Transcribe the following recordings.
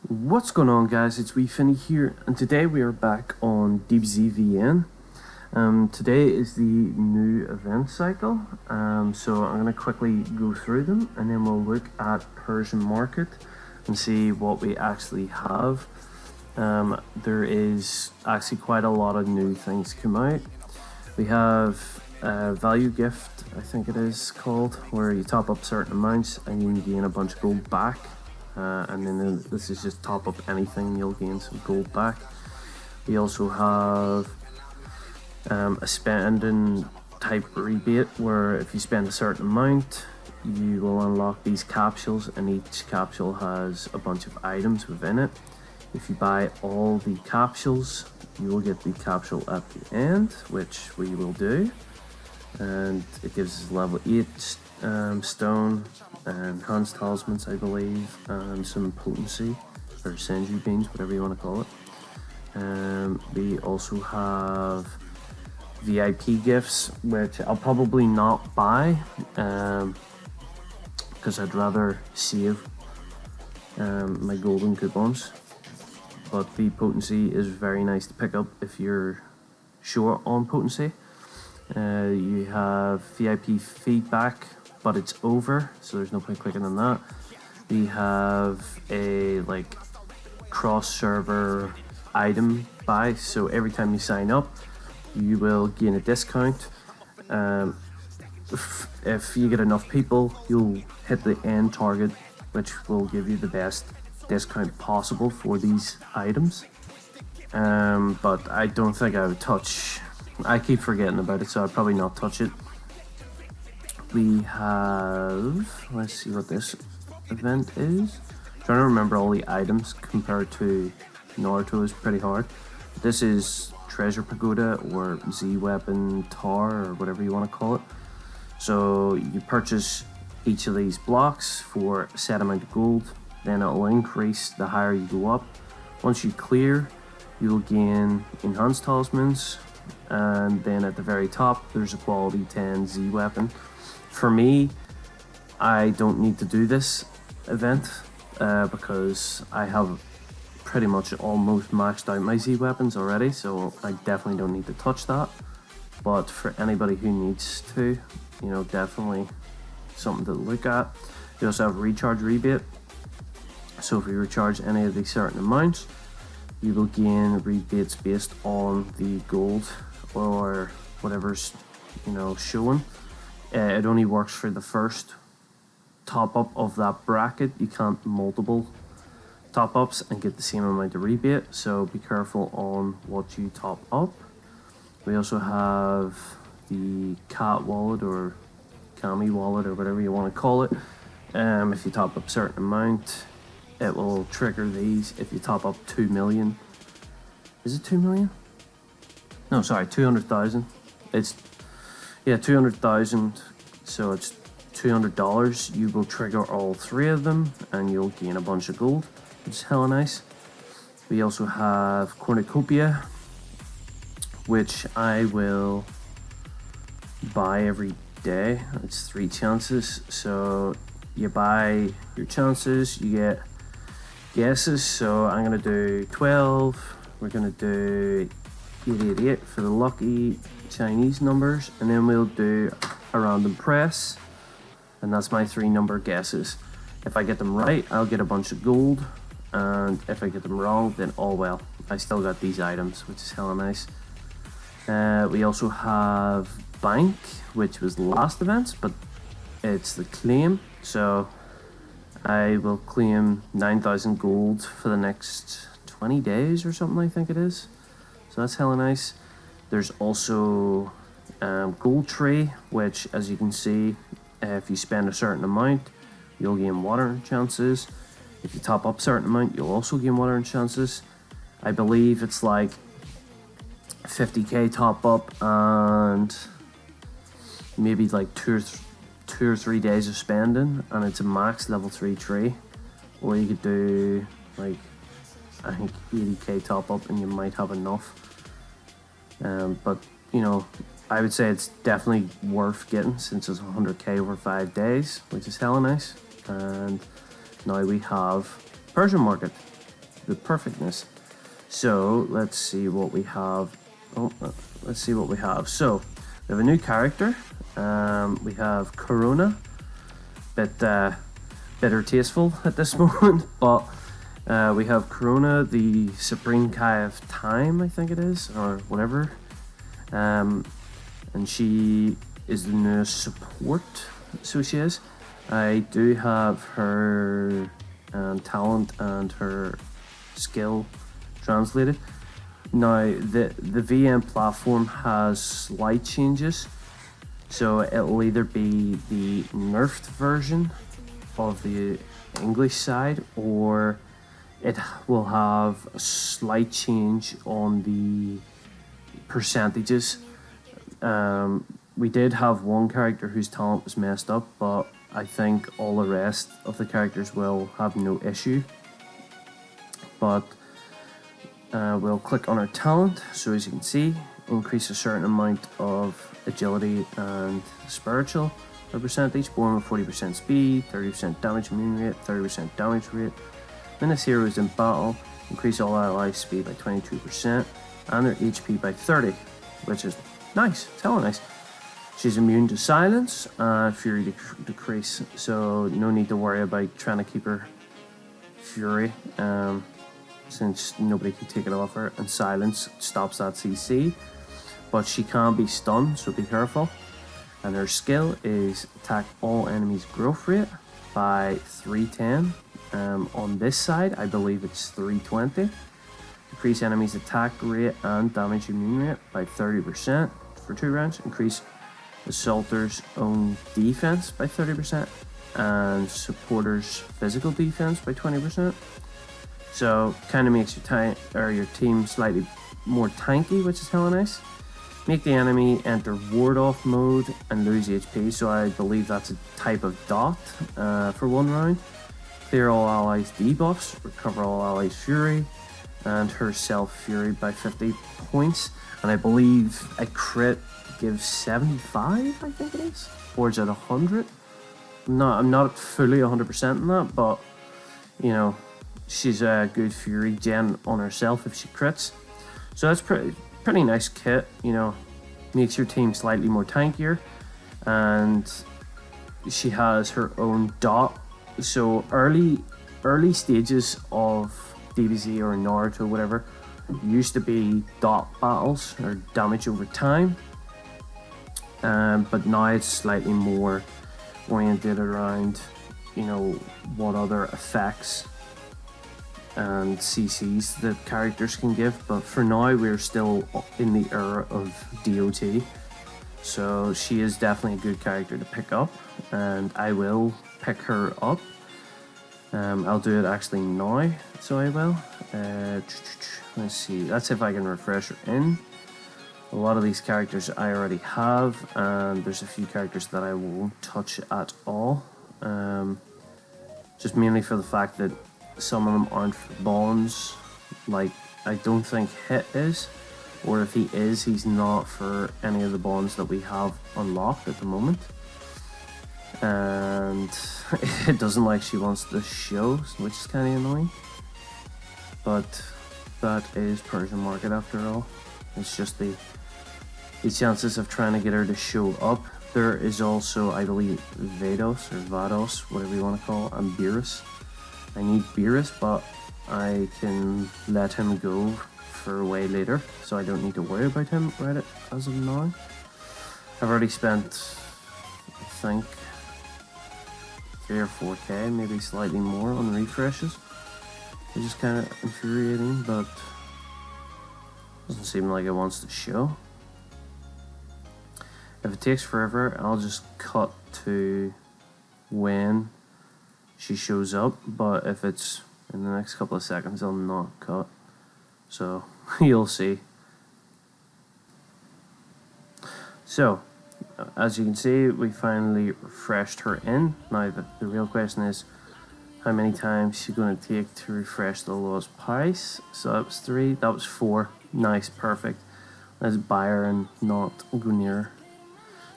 What's going on, guys? It's Finny here, and today we are back on DBZ VN. Today is the new event cycle, so I'm going to quickly go through them, and then we'll look at Persian market and see what we actually have. There is actually quite a lot of new things come out. We have value gift, I think it is called, where you top up certain amounts and you can gain a bunch of gold back. And then this is just top up anything, you'll gain some gold back. We also have a spending type rebate, where if you spend a certain amount, you will unlock these capsules, and each capsule has a bunch of items within it. If you buy all the capsules, you will get the capsule at the end, which we will do. And it gives us level 8 stone and Hans talismans, I believe, and some potency or senju beans, whatever you want to call it. We also have VIP gifts, which I'll probably not buy because I'd rather save my golden coupons. But the potency is very nice to pick up if you're short on potency. You have VIP feedback, but it's over, so there's no point clicking on that. We have a cross-server item buy, so every time you sign up, you will gain a discount. If you get enough people, you'll hit the end target, which will give you the best discount possible for these items. But I don't think I would touch. I keep forgetting about it, so I'd probably not touch it. We have, let's see what this event is. I'm trying to remember all the items compared to Naruto is pretty hard. This is Treasure Pagoda or Z Weapon Tower or whatever you want to call it. So you purchase each of these blocks for a set amount of gold, then it will increase the higher you go up. Once you clear, you will gain enhanced talismans, and then at the very top there's a quality 10 Z weapon. For me, I don't need to do this event because I have pretty much almost maxed out my Z weapons already, so I definitely don't need to touch that. But for anybody who needs to, definitely something to look at. You also have recharge rebate, so if you recharge any of these certain amounts, you will gain rebates based on the gold or whatever's showing. It only works for the first top up of that bracket. You can't multiple top ups and get the same amount of rebate, so be careful on what you top up. We also have the cat wallet or Kami wallet or whatever you want to call it. If you top up a certain amount, it will trigger these. If you top up 2 million, is it 2 million? No, sorry, 200,000. It's 200,000. So it's $200. You will trigger all 3 of them, and you'll gain a bunch of gold, which is hella nice. We also have Cornucopia, which I will buy every day. It's 3 chances. So you buy your chances, you get guesses. So I'm gonna do 12. We're gonna do 888 for the lucky Chinese numbers, and then we'll do a random press, and that's my 3 number guesses. If I get them right, I'll get a bunch of gold, and if I get them wrong, then oh well, I still got these items, which is hella nice. We also have Bank, which was the last event, but it's the claim, so I will claim 9,000 gold for the next 20 days or something, I think it is. So that's hella nice. There's also Gold Tree, which, as you can see, if you spend a certain amount, you'll gain water chances. If you top up a certain amount, you'll also gain water chances. I believe it's like 50k top up and maybe like 2 or 3 days of spending, and it's a max level 3 tree. Or you could do like, I think 80k top up and you might have enough. But I would say it's definitely worth getting, since it's 100k over 5 days, which is hella nice. And now we have Persian market. the perfectness. So let's see what we have. Let's see what we have. So we have a new character. We have Chronoa. Bitter tasteful at this moment, but we have Chronoa, the Supreme Kai of Time, I think it is, or whatever. And she is the newest support, so she is. I do have her talent and her skill translated. Now, the VM platform has slight changes, so it'll either be the nerfed version of the English side, or it will have a slight change on the percentages. We did have one character whose talent was messed up, but I think all the rest of the characters will have no issue. But we'll click on our talent. So as you can see, increase a certain amount of agility and spiritual percentage, born with 40% speed, 30% damage immune rate, 30% damage rate. When this hero is in battle, increase all allies' speed by 22% and their HP by 30, which is nice, it's hella nice. She's immune to silence and fury decrease, so no need to worry about trying to keep her fury, since nobody can take it off her, and silence stops that CC, but she can be stunned, so be careful. And her skill is attack all enemies' growth rate by 310. On this side, I believe it's 320. Increase enemies' attack rate and damage immune rate by 30% for 2 rounds. Increase assaulters' own defense by 30% and supporters' physical defense by 20%. So kind of makes your team slightly more tanky, which is hella nice. Make the enemy enter ward off mode and lose HP. So I believe that's a type of dot for 1 round. Clear all allies' debuffs, recover all allies' fury, and herself fury by 50 points. And I believe a crit gives 75, I think it is, or is it 100? I'm not fully 100% in that, but you know, she's a good fury gen on herself if she crits. So that's pretty nice kit. You know, makes your team slightly more tankier, and she has her own dot. So early stages of DBZ or Naruto, whatever, used to be dot battles or damage over time. But now it's slightly more oriented around, you know, what other effects and CCs the characters can give. But for now, we're still in the era of DOT, so she is definitely a good character to pick up, and I will pick her up. I'll do it actually now, so I will. Let's see, that's if I can refresh her in. A lot of these characters I already have, and there's a few characters that I won't touch at all. Just mainly for the fact that some of them aren't for bonds. Like, I don't think Hit is, or if he is, he's not for any of the bonds that we have unlocked at the moment. And it doesn't like she wants to show, which is kind of annoying. But that is Persian market after all. It's just the chances of trying to get her to show up. There is also, I believe, Vados or Vados, whatever you want to call it, and Beerus. I need Beerus, but I can let him go for way later, so I don't need to worry about him right as of now. I've already spent, I think, 3 or 4k, maybe slightly more on refreshes, which is kind of infuriating, but doesn't seem like it wants to show. If it takes forever, I'll just cut to when she shows up, but if it's in the next couple of seconds, I'll not cut, so you'll see. So as you can see, we finally refreshed her in. Now the real question is, how many times she's going to take to refresh the lowest price? So that was 3, that was 4. Nice, perfect. Let's buy her and not go near her.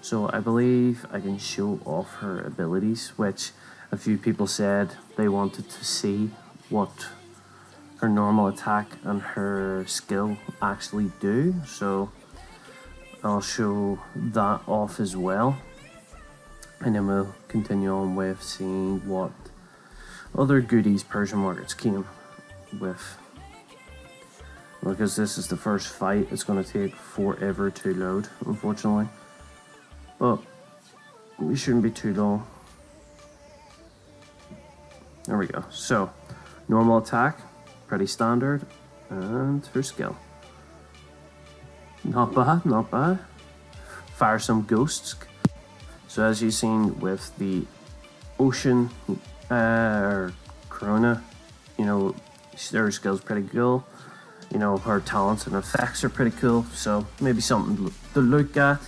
So I believe I can show off her abilities, which a few people said they wanted to see what her normal attack and her skill actually do, so I'll show that off as well, and then we'll continue on with seeing what other goodies Persian markets came with. Because this is the first fight, it's going to take forever to load, unfortunately, but we shouldn't be too long. There we go. So normal attack, pretty standard, and her skill, not bad, not bad. Fire some ghosts. So as you've seen with the ocean or Chronoa, you know, her skill's pretty cool. You know, her talents and effects are pretty cool, so maybe something to look at.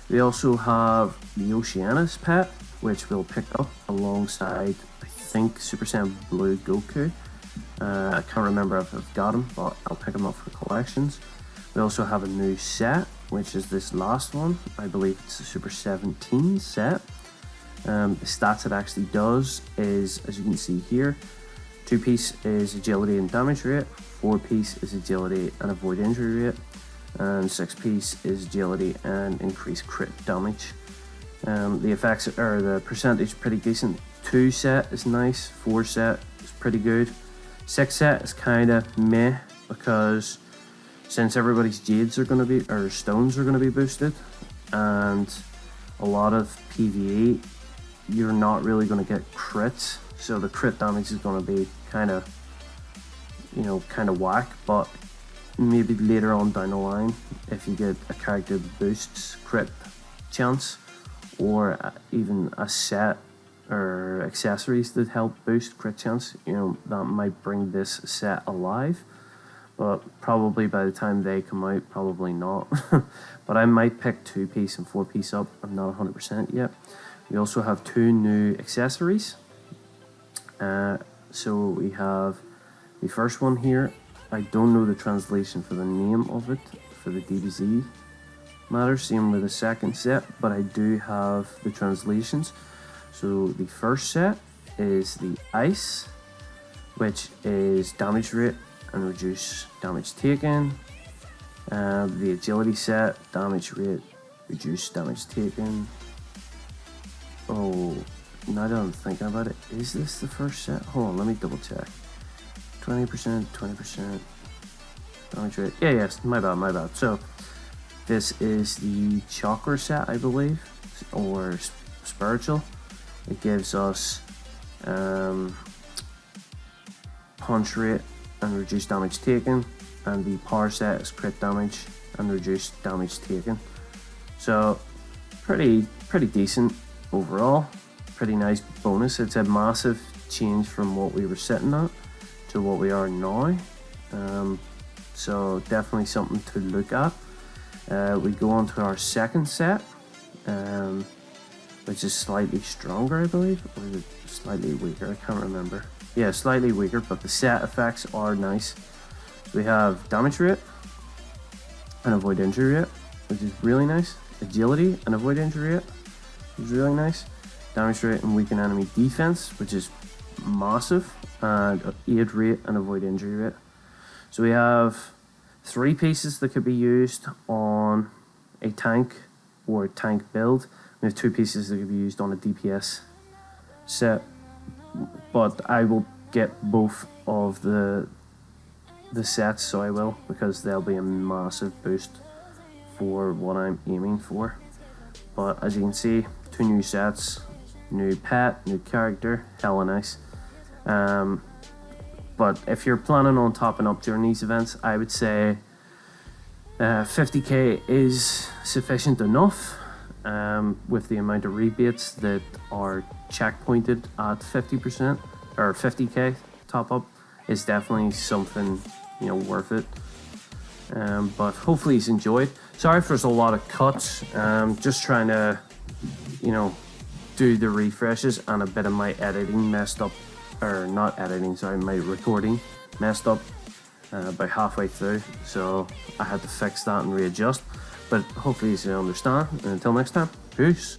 We also have the Oceanus pet, which we'll pick up alongside, I think, Super Saiyan Blue Goku. I can't remember if I've got him, but I'll pick him up for collections. We also have a new set, which is this last one. I believe it's the Super 17 set. The stats it actually does is, as you can see here, 2-piece is agility and damage rate, 4-piece is agility and avoid injury rate, and 6-piece is agility and increased crit damage. The effects or the percentage pretty decent. 2 set is nice, 4 set is pretty good. 6 set is kind of meh, because since everybody's jades are going to be, or stones are going to be boosted, and a lot of PvE, you're not really going to get crits, so the crit damage is going to be kind of, you know, kind of whack. But maybe later on down the line, if you get a character that boosts crit chance, or even a set or accessories that help boost crit chance, you know, that might bring this set alive. But probably by the time they come out, probably not. But I might pick 2-piece and 4-piece up. I'm not 100% yet. We also have 2 new accessories. So we have the first one here. I don't know the translation for the name of it for the DBZ matter. Same with the second set, but I do have the translations. So the first set is the ice, which is damage rate and reduce damage taken. The agility set, damage rate, reduce damage taken. Oh, now that I'm thinking about it, is this the first set? Hold on, let me double check. 20%, 20% damage rate. Yeah, yes, my bad. So this is the chakra set, I believe, or spiritual. It gives us punch rate and reduced damage taken, and the power set is crit damage and reduced damage taken. So pretty decent overall. Pretty nice bonus. It's a massive change from what we were sitting at to what we are now. So definitely something to look at. We go on to our second set, which is slightly stronger, I believe, or is it slightly weaker? I can't remember. Yeah, slightly weaker, but the set effects are nice. We have damage rate and avoid injury rate, which is really nice. Agility and avoid injury rate, which is really nice. Damage rate and weaken enemy defense, which is massive, and aid rate and avoid injury rate. So we have 3 pieces that could be used on a tank or a tank build. We have 2 pieces that could be used on a DPS set, but I will get both of the sets, so I will, because they'll be a massive boost for what I'm aiming for. But as you can see, 2 new sets, new pet, new character, hella nice. But if you're planning on topping up during these events, I would say 50k is sufficient enough, with the amount of rebates that are checkpointed at 50% or 50k top up is definitely something, you know, worth it. But hopefully he's enjoyed. Sorry if there's a lot of cuts. Just trying to, you know, do the refreshes, and a bit of my editing messed up, or not editing, sorry, my recording messed up about halfway through, so I had to fix that and readjust. But hopefully you understand, and until next time, peace.